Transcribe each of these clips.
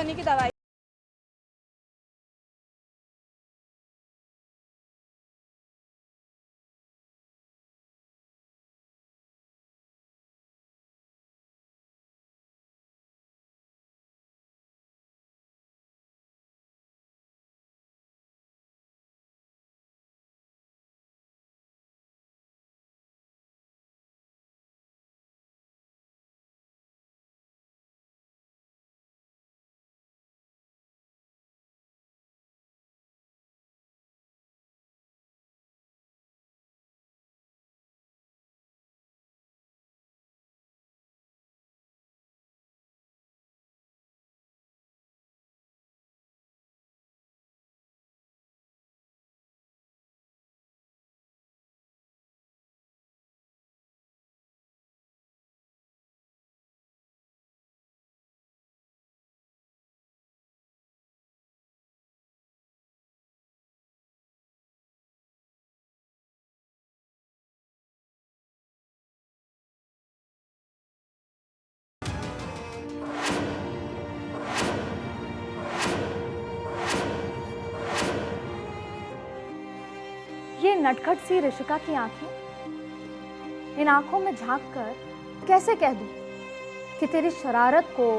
होने की दवाई। ये नटखट सी ऋषिका की आंखें, इन आंखों में झांक कर कैसे कह दूं कि तेरी शरारत को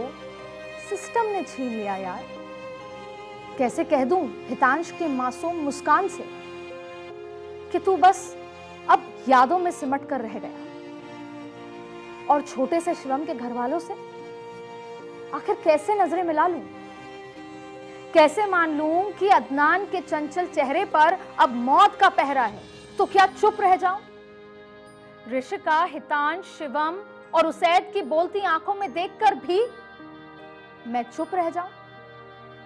सिस्टम ने छीन लिया यार। कैसे कह दूं हितांश के मासूम मुस्कान से कि तू बस अब यादों में सिमट कर रह गया। और छोटे से शिवम के घर वालों से आखिर कैसे नजरें मिला लूं? कैसे मान लूं कि अदनान के चंचल चेहरे पर अब मौत का पहरा है? तो क्या चुप रह जाऊं? ऋषिका, हितांश, शिवम और उसैद की बोलती आंखों में देखकर भी मैं चुप रह जाऊं?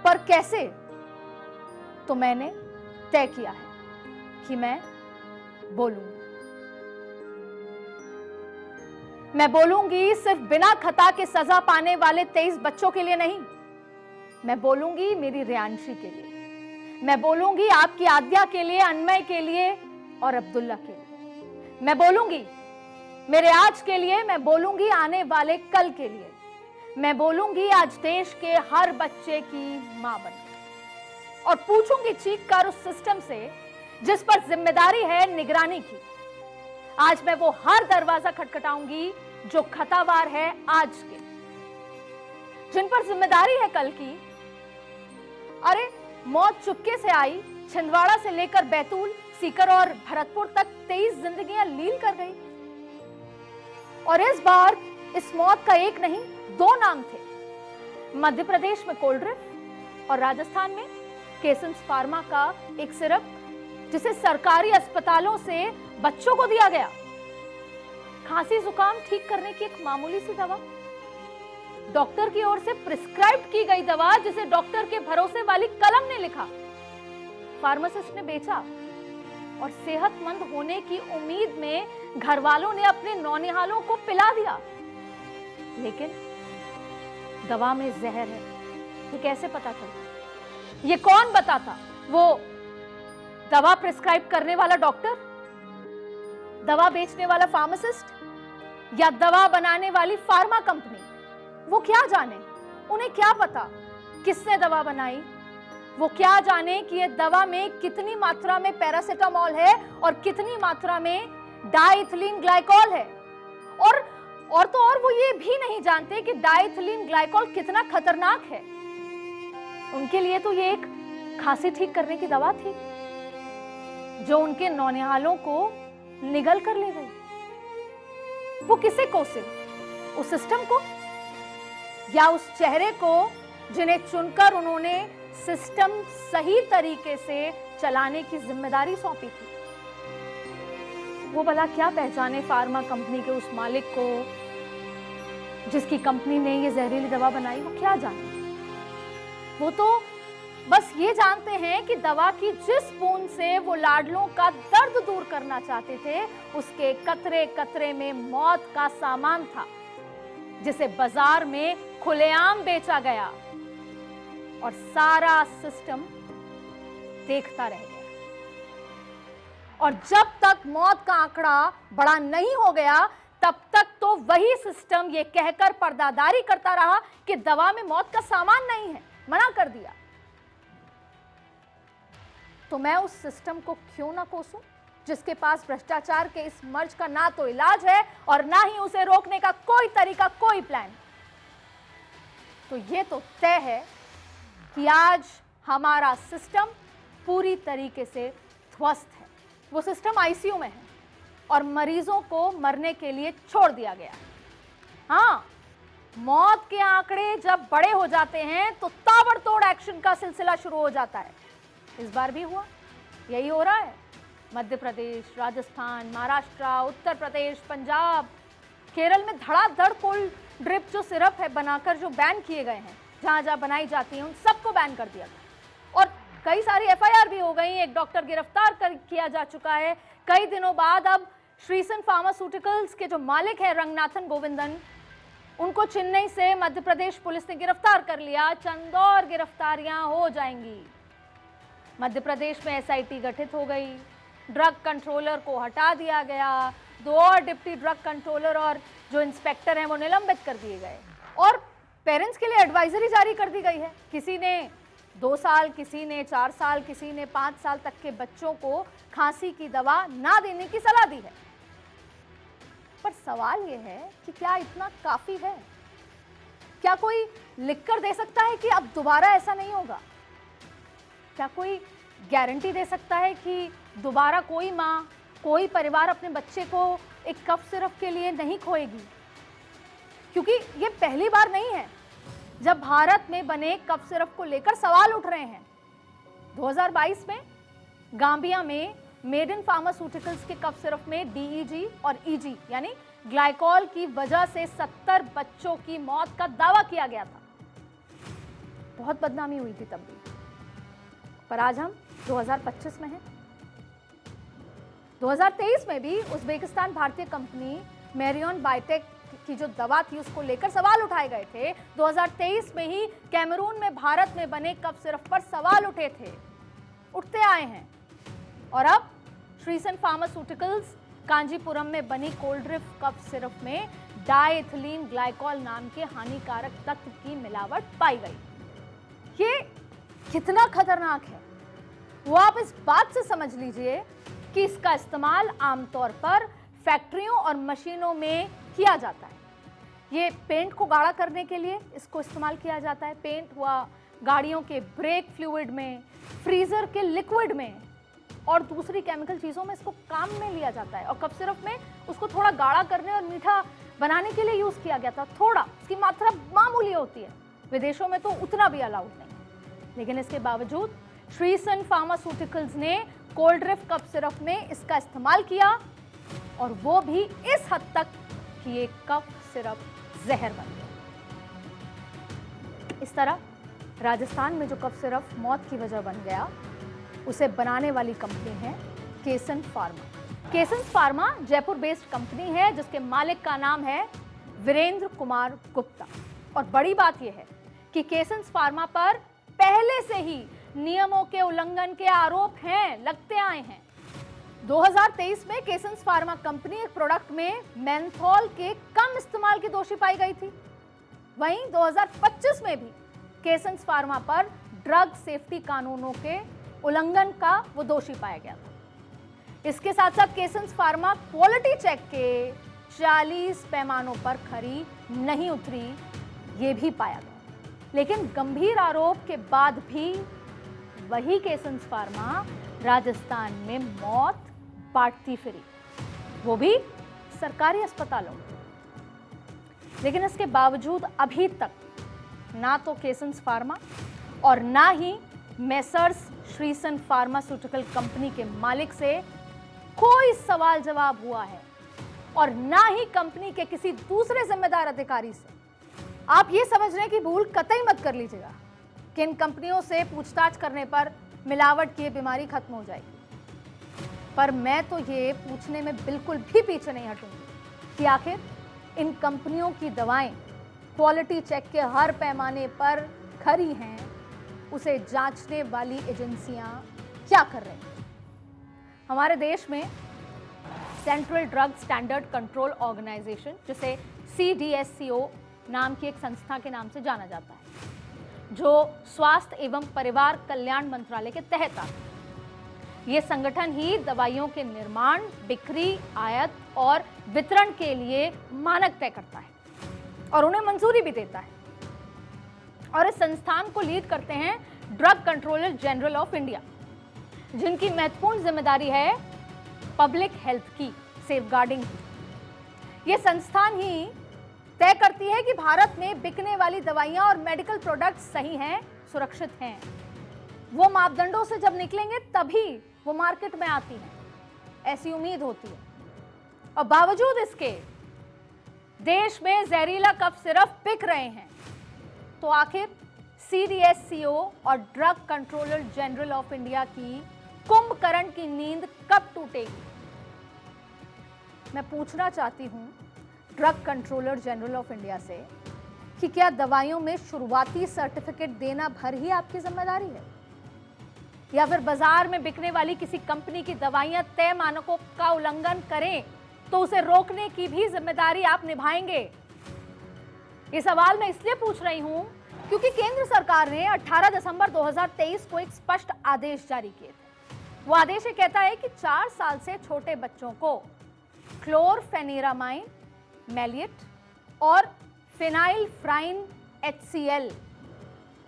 पर कैसे? तो मैंने तय किया है कि मैं बोलूंगी। मैं बोलूंगी सिर्फ बिना खता के सजा पाने वाले 23 बच्चों के लिए नहीं। मैं बोलूंगी मेरी रियांशी के लिए। मैं बोलूंगी आपकी आद्या के लिए, अनमय के लिए और अब्दुल्ला के लिए। मैं बोलूंगी मेरे आज के लिए। मैं बोलूंगी आने वाले कल के लिए। मैं बोलूंगी आज देश के हर बच्चे की मां बनकर। और पूछूंगी चीख कर उस सिस्टम से जिस पर जिम्मेदारी है निगरानी की। आज मैं वो हर दरवाजा खटखटाऊंगी जो खतावार है आज के, जिन पर जिम्मेदारी है कल की। अरे मौत चुपके से आई, छिंदवाड़ा से लेकर बैतूल, सीकर और भरतपुर तक 23 जिंदगियां लील कर गई। और इस बार इस मौत का एक नहीं 2 नाम थे। मध्य प्रदेश में कोल्ड्रिप और राजस्थान में केसेंस फार्मा का एक सिरप, जिसे सरकारी अस्पतालों से बच्चों को दिया गया। खांसी जुकाम ठीक करने की एक मामूली सी दवा, डॉक्टर की ओर से प्रिस्क्राइब की गई दवा, जिसे डॉक्टर के भरोसे वाली कलम ने लिखा, फार्मासिस्ट ने बेचा और सेहतमंद होने की उम्मीद में घर वालों ने अपने नौनिहालों को पिला दिया। लेकिन दवा में जहर है, ये कैसे पता चला? ये कौन बताता? वो दवा प्रिस्क्राइब करने वाला डॉक्टर, दवा बेचने वाला फार्मासिस्ट, या दवा बनाने वाली फार्मा कंपनी? वो क्या जाने, उन्हें क्या पता किसने दवा बनाई? वो क्या जाने कि ये दवा में कितनी मात्रा में पैरासिटामोल है और कितनी मात्रा में डाइथिलीन ग्लाइकॉल है। और तो और वो ये भी नहीं जानते कि डाइथिलीन ग्लाइकॉल कितना खतरनाक है। उनके लिए तो ये एक खांसी ठीक करने की दवा थी जो उनके नौनिहालों को निगल कर ले गई। वो किसे कोसे? उस सिस्टम को या उस चेहरे को जिन्हें चुनकर उन्होंने सिस्टम सही तरीके से चलाने की जिम्मेदारी सौंपी थी? वो भला क्या पहचाने फार्मा कंपनी के उस मालिक को जिसकी कंपनी ने ये जहरीली दवा बनाई? वो क्या जाने? वो तो बस ये जानते हैं कि दवा की जिस बूंद से वो लाडलों का दर्द दूर करना चाहते थे, उसके कतरे कतरे में मौत का सामान था, जिसे बाजार में खुलेआम बेचा गया और सारा सिस्टम देखता रह गया। और जब तक मौत का आंकड़ा बड़ा नहीं हो गया, तब तक तो वही सिस्टम ये कहकर पर्दादारी करता रहा कि दवा में मौत का सामान नहीं है, कर दिया, तो मैं उस सिस्टम को क्यों ना कोसूं जिसके पास भ्रष्टाचार के इस मर्ज का ना तो इलाज है और ना ही उसे रोकने का कोई तरीका, कोई प्लान। तो ये तो तय है कि आज हमारा सिस्टम पूरी तरीके से ध्वस्त है। वो सिस्टम आईसीयू में है और मरीजों को मरने के लिए छोड़ दिया गया। हाँ, मौत के आंकड़े जब बड़े हो जाते हैं तो ताबड़तोड़ एक्शन का सिलसिला शुरू हो जाता है। इस बार भी हुआ, यही हो रहा है। मध्य प्रदेश, राजस्थान, महाराष्ट्र, उत्तर प्रदेश, पंजाब, केरल में धड़ाधड़ कोल्ड ड्रिप जो सिरप है बनाकर जो बैन किए गए हैं, जहां जहां बनाई जाती हैं उन सबको बैन कर दिया गया और कई सारी एफआईआर भी हो गई। एक डॉक्टर गिरफ्तार किया जा चुका है। कई दिनों बाद अब श्रीसन फार्मास्यूटिकल्स के जो मालिक है रंगनाथन गोविंदन, उनको चेन्नई से मध्य प्रदेश पुलिस ने गिरफ्तार कर लिया। चंद और गिरफ्तारियां हो जाएंगी। मध्य प्रदेश में एसआईटी गठित हो गई, ड्रग कंट्रोलर को हटा दिया गया, 2 और डिप्टी ड्रग कंट्रोलर और जो इंस्पेक्टर हैं वो निलंबित कर दिए गए और पेरेंट्स के लिए एडवाइजरी जारी कर दी गई है। किसी ने 2 साल, किसी ने 4 साल, किसी ने 5 साल तक के बच्चों को खांसी की दवा ना देने की सलाह दी है। पर सवाल यह है कि क्या इतना काफी है? क्या कोई लिखकर दे सकता है कि अब दोबारा ऐसा नहीं होगा? क्या कोई गारंटी दे सकता है कि दोबारा कोई माँ, कोई परिवार अपने बच्चे को एक कफ सिरप के लिए नहीं खोएगी? क्योंकि ये पहली बार नहीं है जब भारत में बने कफ सिरप को लेकर सवाल उठ रहे हैं। 2022 में गांबिया में मेड इन फार्मास्यूटिकल्स के कफ सिरप में डीईजी और ईजी यानी ग्लाइकॉल की वजह से 70 बच्चों की मौत का दावा किया गया था। बहुत बदनामी हुई थी तब भी। पर आज हम 2025 में हैं। 2023 में भी उज्बेकिस्तान भारतीय कंपनी मेरियन बायोटेक की जो दवा थी उसको लेकर सवाल उठाए गए थे। 2023 में ही कैमरून में भारत में बने कफ सिरप पर सवाल उठे थे, उठते आए हैं। और अब श्रीसन फार्मास्यूटिकल्स कांजीपुरम में बनी कोल्ड ड्रिप कफ सिरप में डाइएथिलीन ग्लाइकॉल नाम के हानिकारक तत्व की मिलावट पाई गई। ये कितना खतरनाक है वो आप इस बात से समझ लीजिए कि इसका इस्तेमाल आमतौर पर फैक्ट्रियों और मशीनों में किया जाता है। ये पेंट को गाढ़ा करने के लिए इसको इस्तेमाल किया जाता है। पेंट हुआ, गाड़ियों के ब्रेक फ्लूइड में, फ्रीजर के लिक्विड में और दूसरी केमिकल चीज़ों में इसको काम में लिया जाता है। और कफ सिरप में उसको थोड़ा गाढ़ा करने और मीठा बनाने के लिए यूज़ किया गया था। थोड़ा, इसकी मात्रा मामूली होती है, विदेशों में तो उतना भी अलाउड नहीं। लेकिन इसके बावजूद श्रीसन फार्मास्यूटिकल्स ने कोल्ड ड्रिप कफ सिरप में इसका इस्तेमाल किया और वो भी इस हद तक कि ये कफ सिरप जहर बन गया। इस तरह राजस्थान में जो कफ सिरप मौत की वजह बन गया, उसे बनाने वाली कंपनी है केसन फार्मा। केसन फार्मा जयपुर बेस्ड कंपनी है जिसके मालिक का नाम है वीरेंद्र कुमार गुप्ता। और बड़ी बात यह है कि केसन फार्मा पर पहले से ही नियमों के उल्लंघन के आरोप हैं, लगते आए हैं। 2023 में केसन फार्मा कंपनी एक प्रोडक्ट में मेंथॉल के कम इस्तेमाल की दोषी पाई गई थी। वहीं 2025 में भी केसन फार्मा पर ड्रग सेफ्टी कानूनों के उल्लंघन का वो दोषी पाया गया था। इसके साथ साथ केसन फार्मा क्वालिटी चेक के 40 पैमानों पर खरी नहीं उतरी, ये भी पाया गया। लेकिन गंभीर आरोप के बाद भी वही केसन फार्मा राजस्थान में मौत बांटती फिरी, वो भी सरकारी अस्पतालों में। लेकिन इसके बावजूद अभी तक ना तो केसन फार्मा और ना ही मेसर्स श्रीसन फार्मास्यूटिकल कंपनी के मालिक से कोई सवाल जवाब हुआ है और ना ही कंपनी के किसी दूसरे जिम्मेदार अधिकारी से। आप ये समझने की भूल कतई मत कर लीजिएगा कि इन कंपनियों से पूछताछ करने पर मिलावट की बीमारी खत्म हो जाएगी। पर मैं तो ये पूछने में बिल्कुल भी पीछे नहीं हटूंगी कि आखिर इन कंपनियों की दवाएं क्वालिटी चेक के हर पैमाने पर खरी हैं, उसे जांचने वाली एजेंसियां क्या कर रही हैं। हमारे देश में central drug standard control organisation, जिसे CDSCO नाम की एक संस्था के नाम से जाना जाता है, जो स्वास्थ्य एवं परिवार कल्याण मंत्रालय के तहत आता है। ये संगठन ही दवाइयों के निर्माण, बिक्री, आयात और वितरण के लिए मानक तय करता है और उन्हें मंजूरी भी देता है। और इस संस्थान को लीड करते हैं drug controller general of India, जिनकी महत्वपूर्ण जिम्मेदारी है पब्लिक हेल्थ की सेफगार्डिंग। ये संस्थान ही तय करती है कि भारत में बिकने वाली दवाइयां और मेडिकल प्रोडक्ट्स सही हैं, सुरक्षित हैं। वो मापदंडों से जब निकलेंगे तभी वो मार्केट में आती हैं, ऐसी उम्मीद होती है। और बावजूद इसके देश में जहरीला कफ सिरप बिक रहे हैं। तो आखिर CDSCO और drug controller general of India की कुंभकर्ण की नींद कब टूटेगी? मैं पूछना चाहती हूं drug controller general of India से कि क्या दवाइयों में शुरुआती सर्टिफिकेट देना भर ही आपकी जिम्मेदारी है, या फिर बाजार में बिकने वाली किसी कंपनी की दवाइयां तय मानकों का उल्लंघन करें तो उसे रोकने की भी जिम्मेदारी आप निभाएंगे? ये सवाल मैं इसलिए पूछ रही हूं क्योंकि केंद्र सरकार ने 18 दिसंबर 2023 को एक स्पष्ट आदेश जारी किए थे। वो आदेश ये कहता है कि 4 साल से छोटे बच्चों को क्लोरफेनिरामाइन, मैलिएट और फिनाइलफ्राइन HCl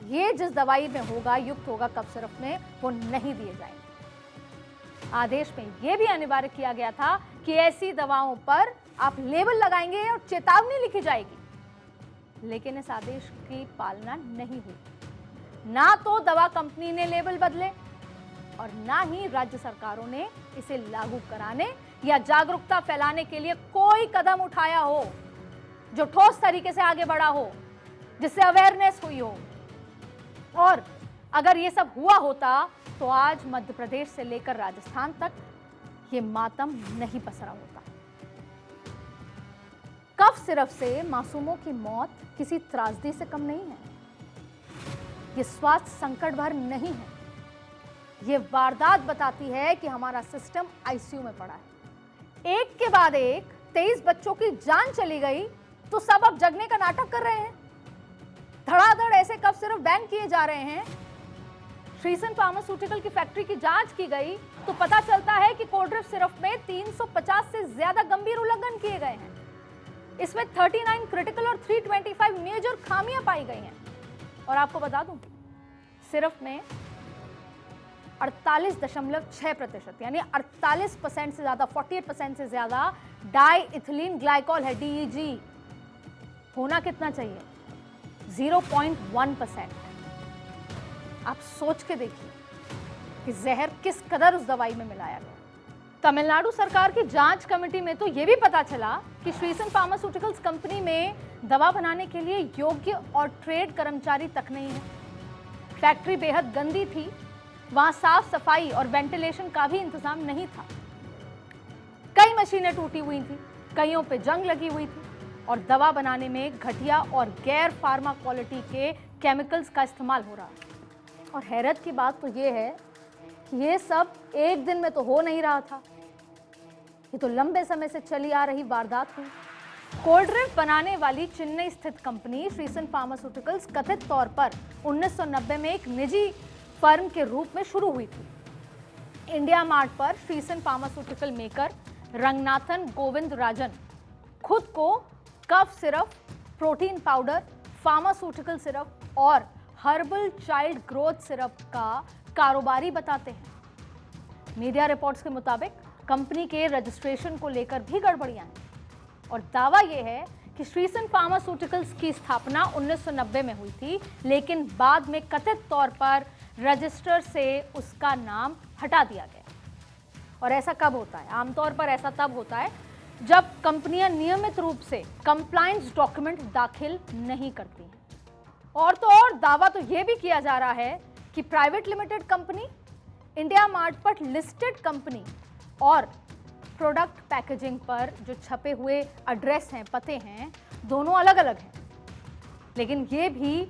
ये जिस दवाई में होगा, युक्त होगा कफ सिरप में, वो नहीं दिए जाएंगे। आदेश में यह भी अनिवार्य किया गया था कि ऐसी दवाओं पर आप लेबल लगाएंगे और चेतावनी लिखी जाएगी, लेकिन इस आदेश की पालना नहीं हुई। ना तो दवा कंपनी ने लेबल बदले और ना ही राज्य सरकारों ने इसे लागू कराने या जागरूकता फैलाने के लिए कोई कदम उठाया हो जो ठोस तरीके से आगे बढ़ा हो, जिससे अवेयरनेस हुई हो। और अगर ये सब हुआ होता तो आज मध्य प्रदेश से लेकर राजस्थान तक ये मातम नहीं पसरा होता। कफ सिरप से मासूमों की मौत किसी त्रासदी से कम नहीं है। ये स्वास्थ्य संकट भर नहीं है। ये वारदात बताती है कि हमारा सिस्टम ICU में पड़ा है। एक के बाद एक 23 बच्चों की जान चली गई तो सब अब जगने का नाटक कर रहे हैं। धड़ाधड़ ऐसे कफ सिरप बैन किए जा रहे हैं। श्रीसन फार्मास्यूटिकल की फैक्ट्री की जांच की गई तो पता चलता है कि कोल्ड्रिप सिरप में 350 से ज्यादा गंभीर उल्लंघन किए गए हैं। इसमें 39 क्रिटिकल और 325 मेजर खामियां पाई गई हैं। और आपको बता दूं, सिरप में 48.6% यानी 48% से ज्यादा, 48% से ज्यादा डाई इथिलीन ग्लाइकॉल है, DEG। होना कितना चाहिए? 0.1%। आप सोच के देखिए कि जहर किस कदर उस दवाई में मिलाया गया। तमिलनाडु सरकार की जांच कमेटी में तो यह भी पता चला कि श्रीसन फार्मास्यूटिकल्स कंपनी में दवा बनाने के लिए योग्य और ट्रेड कर्मचारी तक नहीं है। फैक्ट्री बेहद गंदी थी, वहां साफ सफाई और वेंटिलेशन का भी इंतजाम नहीं था। कई मशीनें टूटी हुई थी, कईयों पे जंग लगी हुई थी और दवा बनाने में घटिया और गैर फार्मा क्वालिटी के केमिकल्स का इस्तेमाल हो रहा है। और हैरत की बात तो ये है कि ये सब एक दिन में तो हो नहीं रहा था, ये तो लंबे समय से चली आ रही वारदात हुई। कोल्ड्रिप बनाने वाली चेन्नई स्थित कंपनी श्रीसन फार्मास्यूटिकल्स कथित तौर पर 1990 में एक निजी फर्म के रूप में शुरू हुई थी। इंडिया मार्ट पर Sresan pharmaceutical maker Ranganathan Govindarajan खुद को cough syrup, protein powder, pharmaceutical syrup और हर्बल चाइल्ड ग्रोथ सिरप का कारोबारी बताते हैं। मीडिया रिपोर्ट्स के मुताबिक कंपनी के रजिस्ट्रेशन को लेकर भी गड़बड़ियां हैं और दावा यह है कि श्रीसन फार्मास्यूटिकल्स की स्थापना 1990 में हुई थी, लेकिन बाद में कथित तौर पर रजिस्टर से उसका नाम हटा दिया गया। और ऐसा कब होता है? आमतौर पर ऐसा तब होता है जब कंपनियां नियमित रूप से कंप्लायंस डॉक्यूमेंट दाखिल नहीं करती हैं। और तो और दावा तो यह भी किया जा रहा है कि private limited company, India mart पर लिस्टेड कंपनी और प्रोडक्ट पैकेजिंग पर जो छपे हुए एड्रेस हैं, पते हैं, दोनों अलग अलग हैं, लेकिन ये भी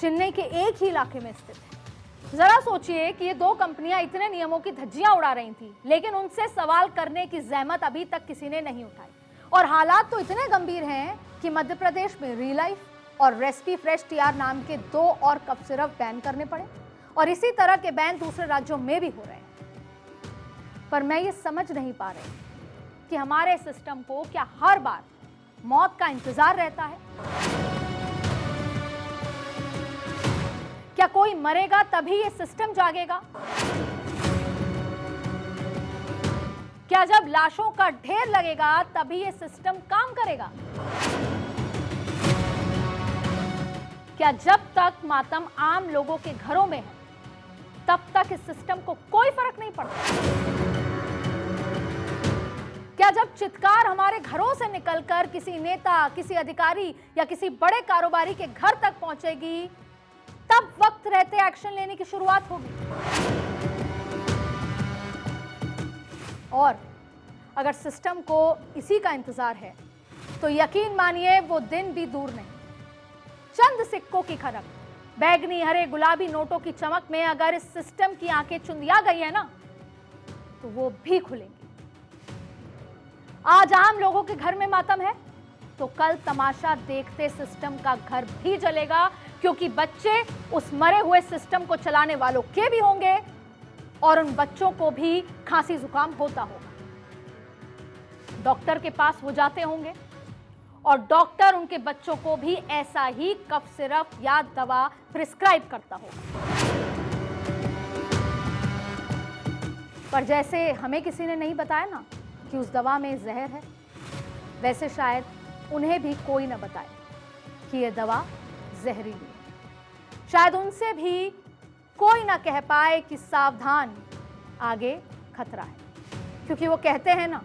चेन्नई के एक ही इलाके में स्थित है। जरा सोचिए कि ये दो कंपनियां इतने नियमों की धज्जियां उड़ा रही थी, लेकिन उनसे सवाल करने की जहमत अभी तक किसी ने नहीं उठाई। और हालात तो इतने गंभीर हैं कि मध्य प्रदेश में रिलाइफ, और रेसिपी फ्रेश टीआर नाम के 2 और कफ सिरप बैन करने पड़े, और इसी तरह के बैन दूसरे राज्यों में भी हो रहे हैं। पर मैं ये समझ नहीं पा रही कि हमारे सिस्टम को क्या हर बार मौत का इंतजार रहता है? क्या कोई मरेगा तभी ये सिस्टम जागेगा? क्या जब लाशों का ढेर लगेगा तभी ये सिस्टम काम करेगा? क्या जब तक मातम आम लोगों के घरों में है तब तक इस सिस्टम को कोई फर्क नहीं पड़ता? क्या जब चित्कार हमारे घरों से निकलकर किसी नेता, किसी अधिकारी या किसी बड़े कारोबारी के घर तक पहुंचेगी तब वक्त रहते एक्शन लेने की शुरुआत होगी? और अगर सिस्टम को इसी का इंतजार है तो यकीन मानिए वो दिन भी दूर नहीं। चंद सिक्कों की खनक, बैगनी, हरे, गुलाबी नोटों की चमक में अगर इस सिस्टम की आंखें चुंदिया गई है ना तो वो भी खुलेंगी। आज आम लोगों के घर में मातम है तो कल तमाशा देखते सिस्टम का घर भी जलेगा, क्योंकि बच्चे उस मरे हुए सिस्टम को चलाने वालों के भी होंगे और उन बच्चों को भी खांसी जुकाम होता होगा। डॉक्टर के पास वो जाते होंगे और डॉक्टर उनके बच्चों को भी ऐसा ही कफ सिरप या दवा प्रिस्क्राइब करता होगा। पर जैसे हमें किसी ने नहीं बताया ना कि उस दवा में जहर है, वैसे शायद उन्हें भी कोई न बताए कि यह दवा जहरीली है। शायद उनसे भी कोई ना कह पाए कि सावधान, आगे खतरा है, क्योंकि वो कहते हैं ना,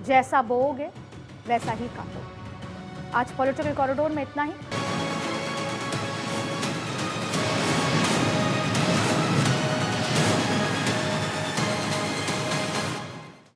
जैसा बोओगे वैसा ही काटोगे। आज पॉलिटिकल कॉरिडोर में इतना ही।